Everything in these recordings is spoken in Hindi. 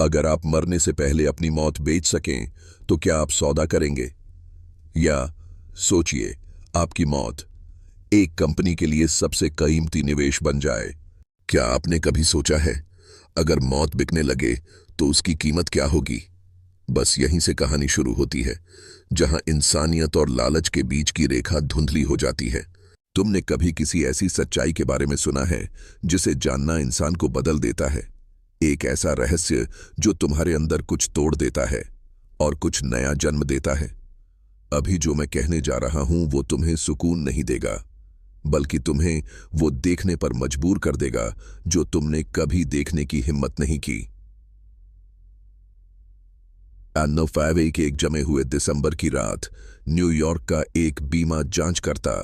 अगर आप मरने से पहले अपनी मौत बेच सकें तो क्या आप सौदा करेंगे? या सोचिए, आपकी मौत एक कंपनी के लिए सबसे कीमती निवेश बन जाए। क्या आपने कभी सोचा है, अगर मौत बिकने लगे तो उसकी कीमत क्या होगी? बस यहीं से कहानी शुरू होती है, जहां इंसानियत और लालच के बीच की रेखा धुंधली हो जाती है। तुमने कभी किसी ऐसी सच्चाई के बारे में सुना है जिसे जानना इंसान को बदल देता है? एक ऐसा रहस्य जो तुम्हारे अंदर कुछ तोड़ देता है और कुछ नया जन्म देता है। अभी जो मैं कहने जा रहा हूं वो तुम्हें सुकून नहीं देगा, बल्कि तुम्हें वो देखने पर मजबूर कर देगा जो तुमने कभी देखने की हिम्मत नहीं की। 1951 के एक जमे हुए दिसंबर की रात न्यूयॉर्क का एक बीमा जांचकर्ता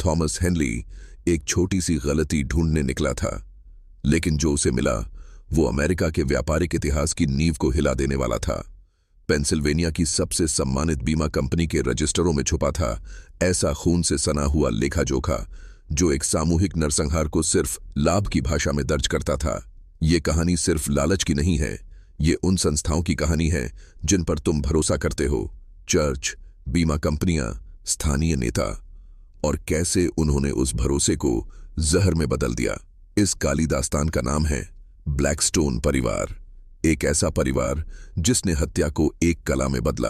थॉमस हेनली एक छोटी सी गलती ढूंढने निकला था, लेकिन जो उसे मिला वो अमेरिका के व्यापारिक इतिहास की नींव को हिला देने वाला था। पेंसिल्वेनिया की सबसे सम्मानित बीमा कंपनी के रजिस्टरों में छुपा था ऐसा खून से सना हुआ लेखा जोखा जो एक सामूहिक नरसंहार को सिर्फ लाभ की भाषा में दर्ज करता था। ये कहानी सिर्फ लालच की नहीं है, ये उन संस्थाओं की कहानी है जिन पर तुम भरोसा करते हो, चर्च, बीमा कंपनियां, स्थानीय नेता, और कैसे उन्होंने उस भरोसे को जहर में बदल दिया। इस काली दास्तान का नाम है ब्लैकस्टोन परिवार। एक ऐसा परिवार जिसने हत्या को एक कला में बदला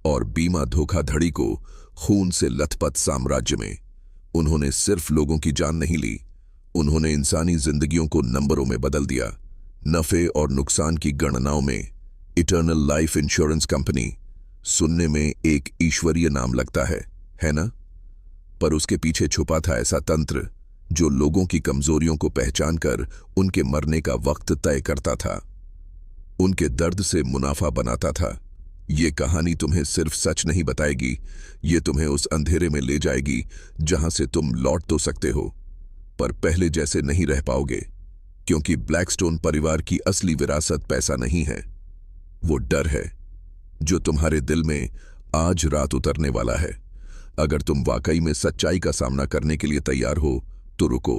और बीमा धोखाधड़ी को खून से लथपथ साम्राज्य में। उन्होंने सिर्फ लोगों की जान नहीं ली, उन्होंने इंसानी जिंदगियों को नंबरों में बदल दिया। नफे और नुकसान की गणनाओं में इटर्नल लाइफ इंश्योरेंस कंपनी सुनने में एक ईश्वरीय नाम लगता है ना? पर उसके पीछे छुपा था ऐसा तंत्र जो लोगों की कमजोरियों को पहचानकर उनके मरने का वक्त तय करता था, उनके दर्द से मुनाफा बनाता था। ये कहानी तुम्हें सिर्फ सच नहीं बताएगी, ये तुम्हें उस अंधेरे में ले जाएगी जहां से तुम लौट तो सकते हो, पर पहले जैसे नहीं रह पाओगे। क्योंकि ब्लैकस्टोन परिवार की असली विरासत पैसा नहीं है, वो डर है जो तुम्हारे दिल में आज रात उतरने वाला है। अगर तुम वाकई में सच्चाई का सामना करने के लिए तैयार हो तो रुको,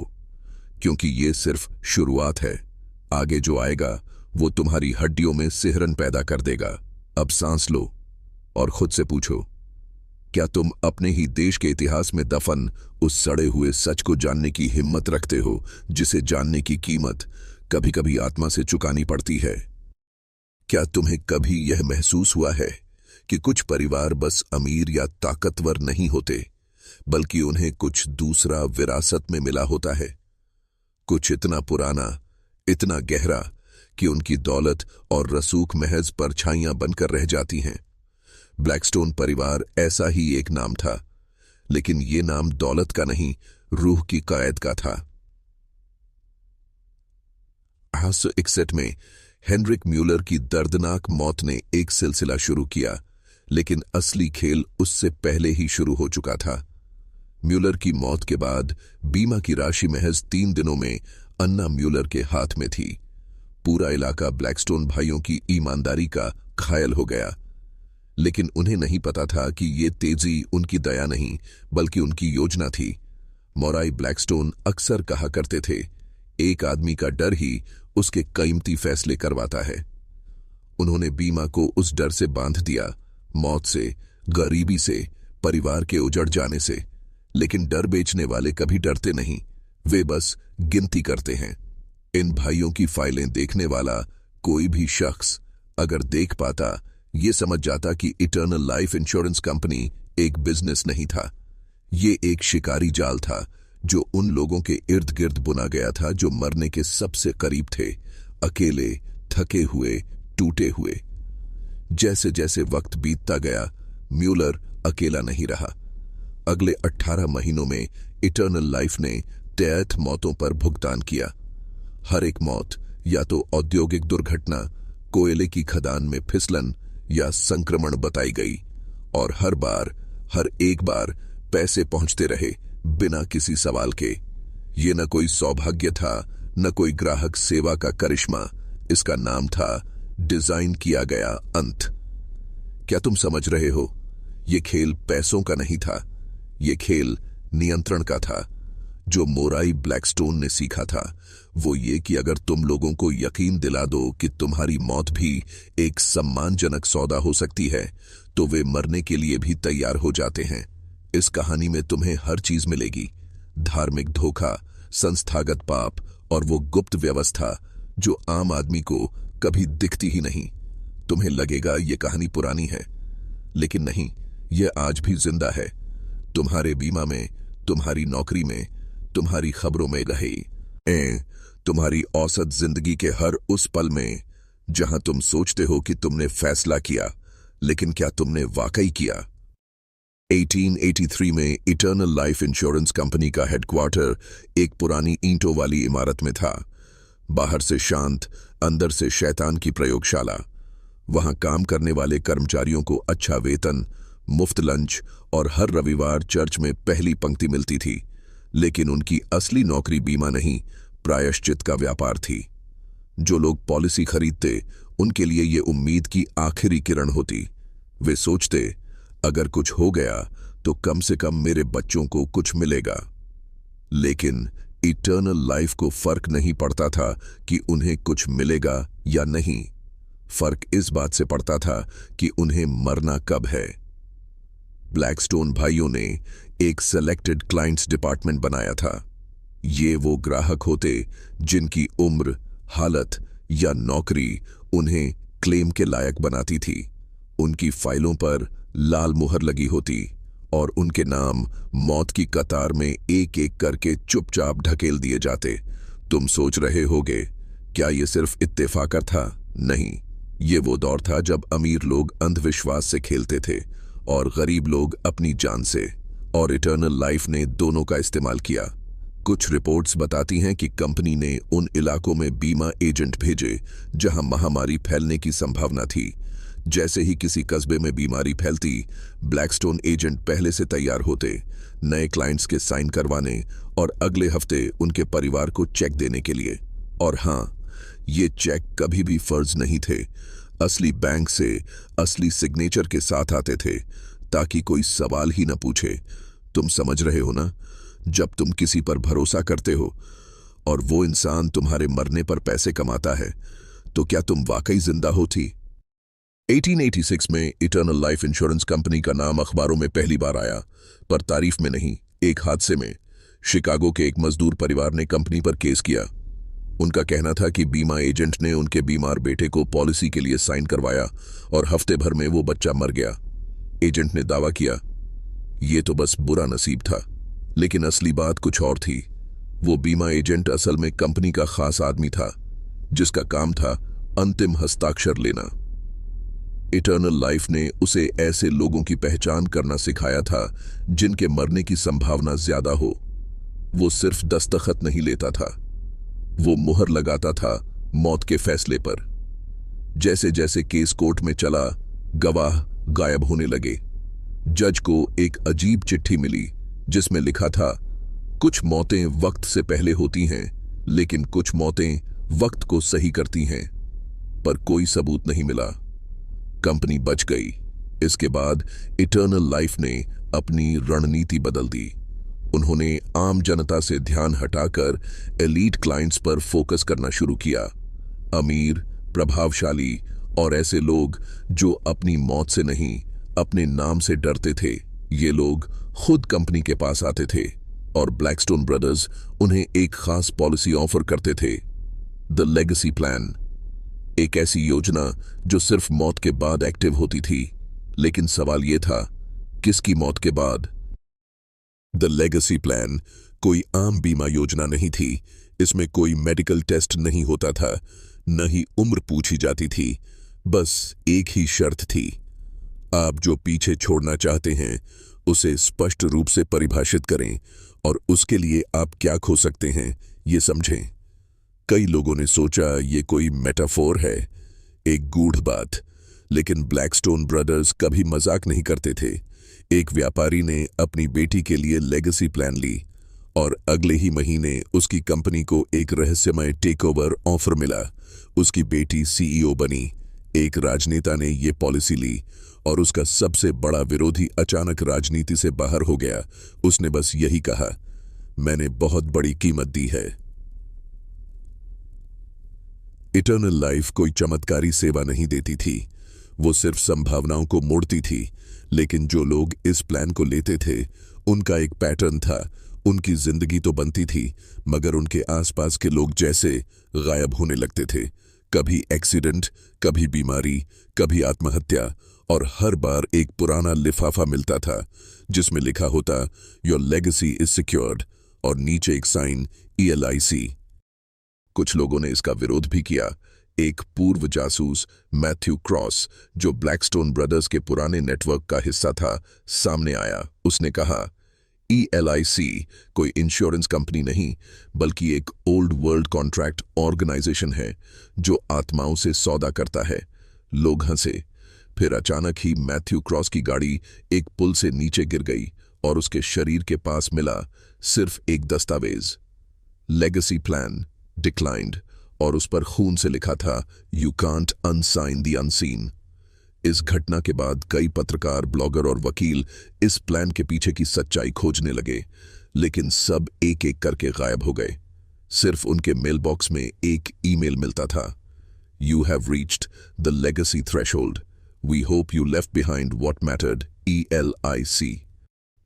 क्योंकि ये सिर्फ शुरुआत है। आगे जो आएगा वो तुम्हारी हड्डियों में सिहरन पैदा कर देगा। अब सांस लो और खुद से पूछो, क्या तुम अपने ही देश के इतिहास में दफन उस सड़े हुए सच को जानने की हिम्मत रखते हो जिसे जानने की कीमत कभी कभी आत्मा से चुकानी पड़ती है? क्या तुम्हें कभी यह महसूस हुआ है कि कुछ परिवार बस अमीर या ताकतवर नहीं होते, बल्कि उन्हें कुछ दूसरा विरासत में मिला होता है? कुछ इतना पुराना, इतना गहरा कि उनकी दौलत और रसूख महज परछाइयां बनकर रह जाती हैं। ब्लैकस्टोन परिवार ऐसा ही एक नाम था, लेकिन ये नाम दौलत का नहीं, रूह की कैद का था। 1861 में हेनरिक म्यूलर की दर्दनाक मौत ने एक सिलसिला शुरू किया, लेकिन असली खेल उससे पहले ही शुरू हो चुका था। म्यूलर की मौत के बाद बीमा की राशि महज 3 दिनों में अन्ना म्यूलर के हाथ में थी। पूरा इलाका ब्लैकस्टोन भाइयों की ईमानदारी का घायल हो गया, लेकिन उन्हें नहीं पता था कि ये तेजी उनकी दया नहीं बल्कि उनकी योजना थी। मोराई ब्लैकस्टोन अक्सर कहा करते थे, एक आदमी का डर ही उसके कीमती फैसले करवाता है। उन्होंने बीमा को उस डर से बांध दिया, मौत से, गरीबी से, परिवार के उजड़ जाने से। लेकिन डर बेचने वाले कभी डरते नहीं, वे बस गिनती करते हैं। इन भाइयों की फाइलें देखने वाला कोई भी शख्स अगर देख पाता, ये समझ जाता कि इटर्नल लाइफ इंश्योरेंस कंपनी एक बिजनेस नहीं था, ये एक शिकारी जाल था जो उन लोगों के इर्द गिर्द बुना गया था जो मरने के सबसे करीब थे, अकेले, थके हुए, टूटे हुए। जैसे जैसे वक्त बीतता गया, म्यूलर अकेला नहीं रहा। अगले 18 महीनों में इटर्नल लाइफ ने 63 मौतों पर भुगतान किया। हर एक मौत या तो औद्योगिक दुर्घटना, कोयले की खदान में फिसलन या संक्रमण बताई गई, और हर एक बार पैसे पहुंचते रहे बिना किसी सवाल के। ये न कोई सौभाग्य था, न कोई ग्राहक सेवा का करिश्मा, इसका नाम था डिजाइन किया गया अंत। क्या तुम समझ रहे हो? ये खेल पैसों का नहीं था, ये खेल नियंत्रण का था। जो मोराई ब्लैकस्टोन ने सीखा था वो ये कि अगर तुम लोगों को यकीन दिला दो कि तुम्हारी मौत भी एक सम्मानजनक सौदा हो सकती है तो वे मरने के लिए भी तैयार हो जाते हैं। इस कहानी में तुम्हें हर चीज मिलेगी, धार्मिक धोखा, संस्थागत पाप और वो गुप्त व्यवस्था जो आम आदमी को कभी दिखती ही नहीं। तुम्हें लगेगा ये कहानी पुरानी है, लेकिन नहीं, यह आज भी जिंदा है। तुम्हारे बीमा में, तुम्हारी नौकरी में, तुम्हारी खबरों में रहे, तुम्हारी औसत जिंदगी के हर उस पल में जहां तुम सोचते हो कि तुमने फैसला किया, लेकिन क्या तुमने वाकई किया। 1883 में इटर्नल लाइफ इंश्योरेंस कंपनी का हेडक्वार्टर एक पुरानी ईंटों वाली इमारत में था। बाहर से शांत, अंदर से शैतान की प्रयोगशाला। वहां काम करने वाले कर्मचारियों को अच्छा वेतन, मुफ्त लंच और हर रविवार चर्च में पहली पंक्ति मिलती थी, लेकिन उनकी असली नौकरी बीमा नहीं, प्रायश्चित का व्यापार थी। जो लोग पॉलिसी खरीदते उनके लिए ये उम्मीद की आखिरी किरण होती। वे सोचते, अगर कुछ हो गया तो कम से कम मेरे बच्चों को कुछ मिलेगा। लेकिन इटर्नल लाइफ को फर्क नहीं पड़ता था कि उन्हें कुछ मिलेगा या नहीं। फर्क इस बात से पड़ता था कि उन्हें मरना कब है। ब्लैकस्टोन भाइयों ने एक सेलेक्टेड क्लाइंट्स डिपार्टमेंट बनाया था। ये वो ग्राहक होते जिनकी उम्र, हालत या नौकरी उन्हें क्लेम के लायक बनाती थी। उनकी फाइलों पर लाल मुहर लगी होती और उनके नाम मौत की कतार में एक एक करके चुपचाप ढकेल दिए जाते। तुम सोच रहे होगे, क्या ये सिर्फ इत्तेफाक था? नहीं, ये वो दौर था जब अमीर लोग अंधविश्वास से खेलते थे और गरीब लोग अपनी जान से, और इटर्नल लाइफ ने दोनों का इस्तेमाल किया। कुछ रिपोर्ट्स बताती हैं कि कंपनी ने उन इलाकों में बीमा एजेंट भेजे जहां महामारी फैलने की संभावना थी। जैसे ही किसी कस्बे में बीमारी फैलती, ब्लैकस्टोन एजेंट पहले से तैयार होते, नए क्लाइंट्स के साइन करवाने और अगले हफ्ते उनके परिवार को चेक देने के लिए। और हाँ, ये चेक कभी भी फर्ज नहीं थे, असली बैंक से असली सिग्नेचर के साथ आते थे, ताकि कोई सवाल ही न पूछे। तुम समझ रहे हो ना? जब तुम किसी पर भरोसा करते हो और वो इंसान तुम्हारे मरने पर पैसे कमाता है, तो क्या तुम वाकई जिंदा होती? 1886 में इटर्नल लाइफ इंश्योरेंस कंपनी का नाम अखबारों में पहली बार आया, पर तारीफ में नहीं, एक हादसे में। शिकागो के एक मजदूर परिवार ने कंपनी पर केस किया। उनका कहना था कि बीमा एजेंट ने उनके बीमार बेटे को पॉलिसी के लिए साइन करवाया और हफ्ते भर में वो बच्चा मर गया। एजेंट ने दावा किया, ये तो बस बुरा नसीब था, लेकिन असली बात कुछ और थी। वो बीमा एजेंट असल में कंपनी का खास आदमी था, जिसका काम था अंतिम हस्ताक्षर लेना। इटर्नल लाइफ ने उसे ऐसे लोगों की पहचान करना सिखाया था जिनके मरने की संभावना ज्यादा हो। वो सिर्फ दस्तखत नहीं लेता था, वो मुहर लगाता था मौत के फैसले पर। जैसे जैसे केस कोर्ट में चला, गवाह गायब होने लगे। जज को एक अजीब चिट्ठी मिली जिसमें लिखा था, कुछ मौतें वक्त से पहले होती हैं, लेकिन कुछ मौतें वक्त को सही करती हैं। पर कोई सबूत नहीं मिला। कंपनी बच गई। इसके बाद इटर्नल लाइफ ने अपनी रणनीति बदल दी। उन्होंने आम जनता से ध्यान हटाकर एलीट क्लाइंट्स पर फोकस करना शुरू किया। अमीर, प्रभावशाली और ऐसे लोग जो अपनी मौत से नहीं, अपने नाम से डरते थे। ये लोग खुद कंपनी के पास आते थे और ब्लैकस्टोन ब्रदर्स उन्हें एक खास पॉलिसी ऑफर करते थे, द लेगेसी प्लान। एक ऐसी योजना जो सिर्फ मौत के बाद एक्टिव होती थी। लेकिन सवाल यह था, किसकी मौत के बाद? द लेगेसी प्लान कोई आम बीमा योजना नहीं थी। इसमें कोई मेडिकल टेस्ट नहीं होता था, न ही उम्र पूछी जाती थी। बस एक ही शर्त थी, आप जो पीछे छोड़ना चाहते हैं उसे स्पष्ट रूप से परिभाषित करें और उसके लिए आप क्या खो सकते हैं ये समझें। कई लोगों ने सोचा ये कोई मेटाफोर है, एक गूढ़ बात, लेकिन ब्लैकस्टोन ब्रदर्स कभी मजाक नहीं करते थे। एक व्यापारी ने अपनी बेटी के लिए लेगेसी प्लान ली और अगले ही महीने उसकी कंपनी को एक रहस्यमय टेकओवर ऑफर मिला। उसकी बेटी सीईओ बनी। एक राजनेता ने ये पॉलिसी ली और उसका सबसे बड़ा विरोधी अचानक राजनीति से बाहर हो गया। उसने बस यही कहा, मैंने बहुत बड़ी कीमत दी है। इटर्नल लाइफ कोई चमत्कारी सेवा नहीं देती थी, वो सिर्फ संभावनाओं को मोड़ती थी। लेकिन जो लोग इस प्लान को लेते थे, उनका एक पैटर्न था। उनकी जिंदगी तो बनती थी, मगर उनके आसपास के लोग जैसे गायब होने लगते थे। कभी एक्सीडेंट, कभी बीमारी, कभी आत्महत्या, और हर बार एक पुराना लिफाफा मिलता था जिसमें लिखा होता योर लेगेसी इज सिक्योर्ड, और नीचे एक साइन ELIC। कुछ लोगों ने इसका विरोध भी किया। एक पूर्व जासूस मैथ्यू क्रॉस, जो ब्लैकस्टोन ब्रदर्स के पुराने नेटवर्क का हिस्सा था, सामने आया। उसने कहा, ELIC कोई इंश्योरेंस कंपनी नहीं, बल्कि एक ओल्ड वर्ल्ड कॉन्ट्रैक्ट ऑर्गेनाइजेशन है जो आत्माओं से सौदा करता है। लोग हंसे। फिर अचानक ही मैथ्यू क्रॉस की गाड़ी एक पुल से नीचे गिर गई और उसके शरीर के पास मिला सिर्फ एक दस्तावेज, लेगेसी प्लान डिक्लाइंड, और उस पर खून से लिखा था यू कांट अनसाइन द अनसीन। इस घटना के बाद कई पत्रकार, ब्लॉगर और वकील इस प्लान के पीछे की सच्चाई खोजने लगे, लेकिन सब एक एक करके गायब हो गए। सिर्फ उनके मेलबॉक्स में एक ईमेल मिलता था, you have reached the legacy threshold, we hope you left behind what mattered, ELIC।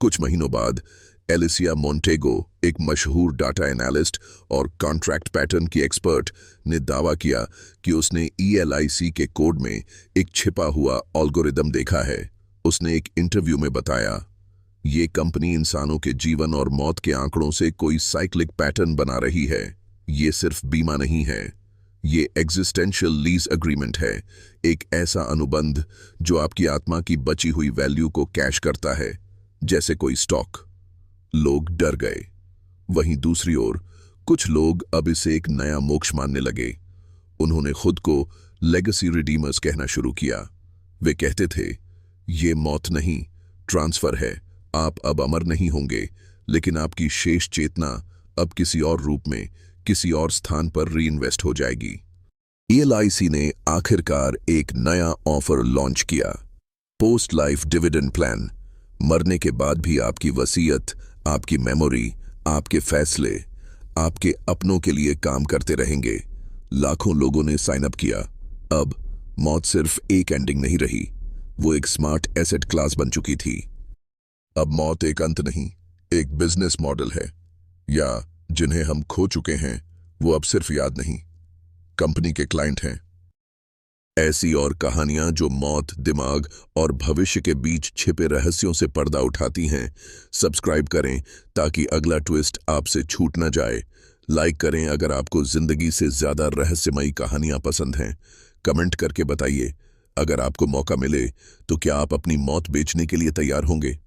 कुछ महीनों बाद एलिसिया मोंटेगो, एक मशहूर डाटा एनालिस्ट और कॉन्ट्रैक्ट पैटर्न की एक्सपर्ट, ने दावा किया कि उसने ELIC के कोड में एक छिपा हुआ एल्गोरिदम देखा है। उसने एक इंटरव्यू में बताया, ये कंपनी इंसानों के जीवन और मौत के आंकड़ों से कोई साइक्लिक पैटर्न बना रही है। ये सिर्फ बीमा नहीं है, ये एग्जिस्टेंशियल लीज एग्रीमेंट है, एक ऐसा अनुबंध जो आपकी आत्मा की बची हुई वैल्यू को कैश करता है, जैसे कोई स्टॉक। लोग डर गए। वहीं दूसरी ओर कुछ लोग अब इसे एक नया मोक्ष मानने लगे। उन्होंने खुद को लेगेसी रिडीमर्स कहना शुरू किया। वे कहते थे, ये मौत नहीं, ट्रांसफर है। आप अब अमर नहीं होंगे, लेकिन आपकी शेष चेतना अब किसी और रूप में, किसी और स्थान पर रीइन्वेस्ट हो जाएगी। ELIC ने आखिरकार एक नया ऑफर लॉन्च किया, पोस्ट लाइफ डिविडेंड प्लान। मरने के बाद भी आपकी वसीयत, आपकी मेमोरी, आपके फैसले आपके अपनों के लिए काम करते रहेंगे। लाखों लोगों ने साइन अप किया। अब मौत सिर्फ एक एंडिंग नहीं रही, वो एक स्मार्ट एसेट क्लास बन चुकी थी। अब मौत एक अंत नहीं, एक बिजनेस मॉडल है। या जिन्हें हम खो चुके हैं, वो अब सिर्फ याद नहीं, कंपनी के क्लाइंट हैं। ऐसी और कहानियां जो मौत, दिमाग और भविष्य के बीच छिपे रहस्यों से पर्दा उठाती हैं। सब्सक्राइब करें ताकि अगला ट्विस्ट आपसे छूट न जाए। लाइक करें अगर आपको जिंदगी से ज्यादा रहस्यमयी कहानियां पसंद हैं। कमेंट करके बताइए, अगर आपको मौका मिले तो क्या आप अपनी मौत बेचने के लिए तैयार होंगे।